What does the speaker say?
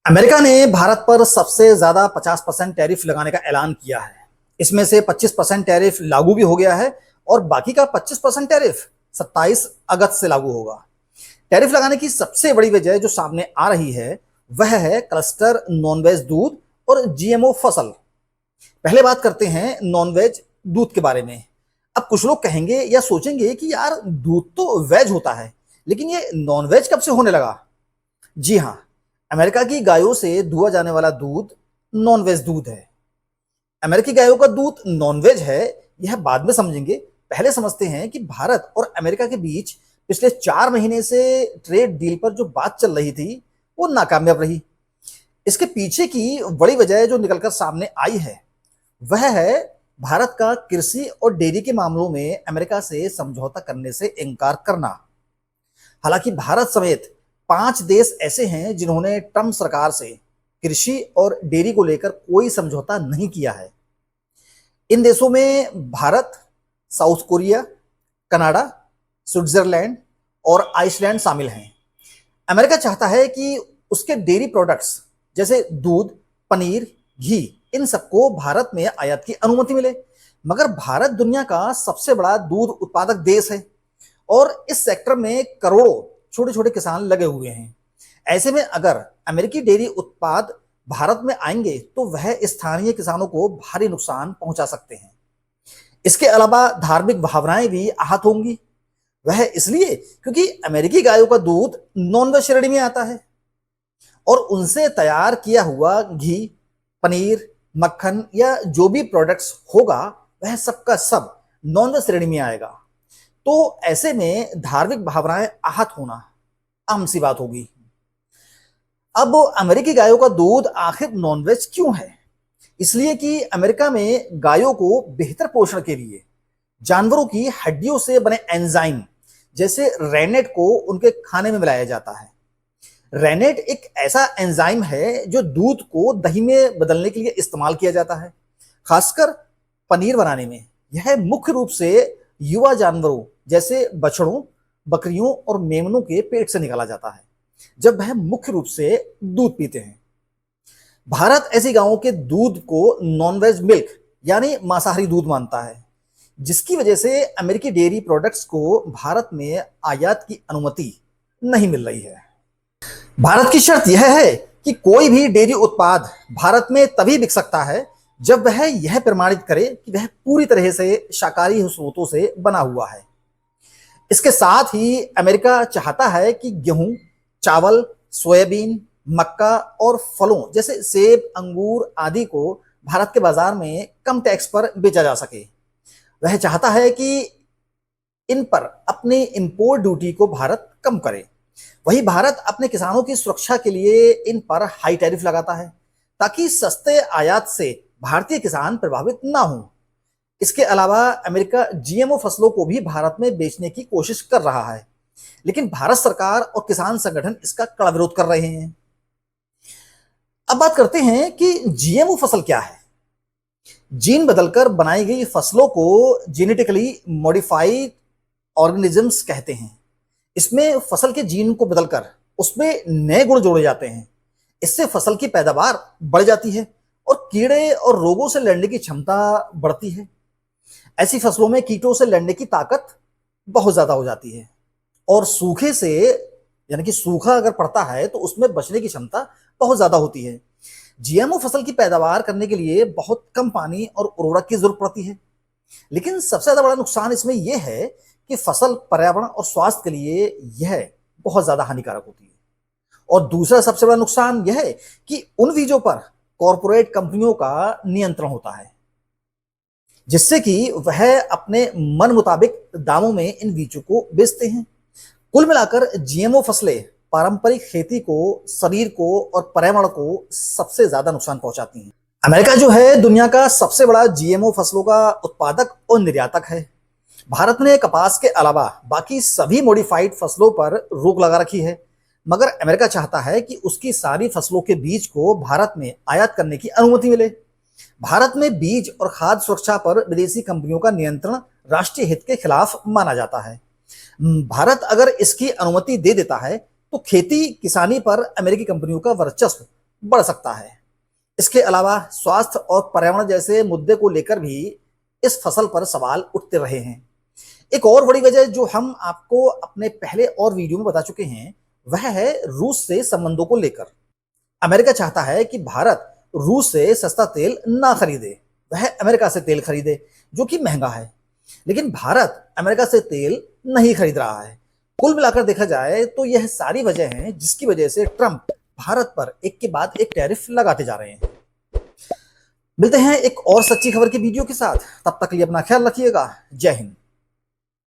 America ने भारत पर सबसे ज्यादा 50% टैरिफ लगाने का ऐलान किया है। इसमें से 25% टैरिफ लागू भी हो गया है और बाकी का 25% टैरिफ 27 अगस्त से लागू होगा। टैरिफ लगाने की सबसे बड़ी वजह जो सामने आ रही है वह है क्लस्टर नॉनवेज दूध और जीएमओ फसल। पहले बात करते हैं नॉनवेज दूध के बारे में। अब कुछ लोग कहेंगे या सोचेंगे कि यार दूध तो वेज होता है, लेकिन ये नॉनवेज कब से होने लगा। जी हाँ, अमेरिका की गायों से दुआ जाने वाला दूध नॉनवेज दूध है। अमेरिकी गायों का दूध नॉनवेज है, यह बाद में समझेंगे। पहले समझते हैं कि भारत और अमेरिका के बीच पिछले 4 महीने से ट्रेड डील पर जो बात चल रही थी वो नाकामयाब रही। इसके पीछे की बड़ी वजह जो निकलकर सामने आई है वह है भारत का कृषि और डेयरी के मामलों में अमेरिका से समझौता करने से इनकार करना। हालांकि भारत समेत 5 देश ऐसे हैं जिन्होंने ट्रंप सरकार से कृषि और डेयरी को लेकर कोई समझौता नहीं किया है। इन देशों में Bharat, south Korea, Canada, Switzerland और आइसलैंड शामिल हैं। अमेरिका चाहता है कि उसके डेयरी प्रोडक्ट्स जैसे दूध, पनीर, घी, इन सबको भारत में आयात की अनुमति मिले। मगर भारत दुनिया का सबसे बड़ा दूध उत्पादक देश है और इस सेक्टर में करोड़ों छोटे छोटे किसान लगे हुए हैं। ऐसे में अगर अमेरिकी डेयरी उत्पाद भारत में आएंगे तो वह स्थानीय किसानों को भारी नुकसान पहुंचा सकते हैं। इसके अलावा धार्मिक भावनाएं भी आहत होंगी। वह इसलिए क्योंकि अमेरिकी गायों का दूध नॉनवेज श्रेणी में आता है और उनसे तैयार किया हुआ घी, पनीर, मक्खन या जो भी प्रोडक्ट्स होगा वह सबका सब नॉनवेज श्रेणी में आएगा। तो ऐसे में धार्मिक भावनाएं आहत होना आम सी बात होगी। अब अमेरिकी गायों का दूध आखिर नॉनवेज क्यों है? इसलिए कि अमेरिका में गायों को बेहतर पोषण के लिए जानवरों की हड्डियों से बने एंजाइम जैसे रेनेट को उनके खाने में मिलाया जाता है। रेनेट एक ऐसा एंजाइम है जो दूध को दही में बदलने के लिए इस्तेमाल किया जाता है, खासकर पनीर बनाने में। यह मुख्य रूप से युवा जानवरों जैसे बछड़ों, बकरियों और मेमनों के पेट से निकाला जाता है जब वह मुख्य रूप से दूध पीते हैं। भारत ऐसी गायों के दूध को नॉनवेज मिल्क यानी मांसाहारी दूध मानता है, जिसकी वजह से अमेरिकी डेयरी प्रोडक्ट्स को भारत में आयात की अनुमति नहीं मिल रही है। भारत की शर्त यह है कि कोई भी डेयरी उत्पाद भारत में तभी बिक सकता है जब वह यह प्रमाणित करे कि वह पूरी तरह से शाकाहारी स्रोतों से बना हुआ है। इसके साथ ही अमेरिका चाहता है कि गेहूं, चावल, सोयाबीन, मक्का और फलों जैसे सेब, अंगूर आदि को भारत के बाजार में कम टैक्स पर बेचा जा सके। वह चाहता है कि इन पर अपनी इंपोर्ट ड्यूटी को भारत कम करे। वही भारत अपने किसानों की सुरक्षा के लिए इन पर हाई टैरिफ लगाता है ताकि सस्ते आयात से भारतीय किसान प्रभावित ना हो। इसके अलावा अमेरिका जीएमओ फसलों को भी भारत में बेचने की कोशिश कर रहा है, लेकिन भारत सरकार और किसान संगठन इसका कड़ा विरोध कर रहे हैं। अब बात करते हैं कि जीएमओ फसल क्या है। जीन बदलकर बनाई गई फसलों को जेनेटिकली मॉडिफाइड ऑर्गेनिजम्स कहते हैं। इसमें फसल के जीन को बदलकर उसमें नए गुण जोड़े जाते हैं। इससे फसल की पैदावार बढ़ जाती है और कीड़े और रोगों से लड़ने की क्षमता बढ़ती है। ऐसी फसलों में कीटों से लड़ने की ताकत बहुत ज्यादा हो जाती है और सूखे से यानी कि सूखा अगर पड़ता है तो उसमें बचने की क्षमता बहुत ज्यादा होती है। जीएमओ फसल की पैदावार करने के लिए बहुत कम पानी और उर्वरक की जरूरत पड़ती है, लेकिन सबसे ज्यादा बड़ा नुकसान इसमें यह है कि फसल, पर्यावरण और स्वास्थ्य के लिए यह बहुत ज्यादा हानिकारक होती है। और दूसरा सबसे बड़ा नुकसान यह है कि उन बीजों पर कॉरपोरेट कंपनियों का नियंत्रण होता है, जिससे कि वह अपने मन मुताबिक दामों में इन बीजों को बेचते हैं। कुल मिलाकर जीएमओ फसलें पारंपरिक खेती को, शरीर को और पर्यावरण को सबसे ज्यादा नुकसान पहुंचाती हैं। अमेरिका जो है दुनिया का सबसे बड़ा जीएमओ फसलों का उत्पादक और निर्यातक है। भारत ने कपास के अलावा बाकी सभी मॉडिफाइड फसलों पर रोक लगा रखी है, मगर अमेरिका चाहता है कि उसकी सारी फसलों के बीज को भारत में आयात करने की अनुमति मिले। भारत में बीज और खाद्य सुरक्षा पर विदेशी कंपनियों का नियंत्रण राष्ट्रीय हित के खिलाफ माना जाता है। भारत अगर इसकी अनुमति दे देता है तो खेती किसानी पर अमेरिकी कंपनियों का वर्चस्व बढ़ सकता है। इसके अलावा स्वास्थ्य और पर्यावरण जैसे मुद्दे को लेकर भी इस फसल पर सवाल उठते रहे हैं। एक और बड़ी वजह जो हम आपको अपने पहले और वीडियो में बता चुके हैं, वह है रूस से संबंधों को लेकर। अमेरिका चाहता है कि भारत रूस से सस्ता तेल ना खरीदे, वह अमेरिका से तेल खरीदे जो कि महंगा है। लेकिन भारत अमेरिका से तेल नहीं खरीद रहा है। कुल मिलाकर देखा जाए तो यह सारी वजह हैं जिसकी वजह से ट्रंप भारत पर एक के बाद एक टैरिफ लगाते जा रहे हैं। मिलते हैं एक और सच्ची खबर की वीडियो के साथ, तब तक के लिए अपना ख्याल रखिएगा। जय हिंद।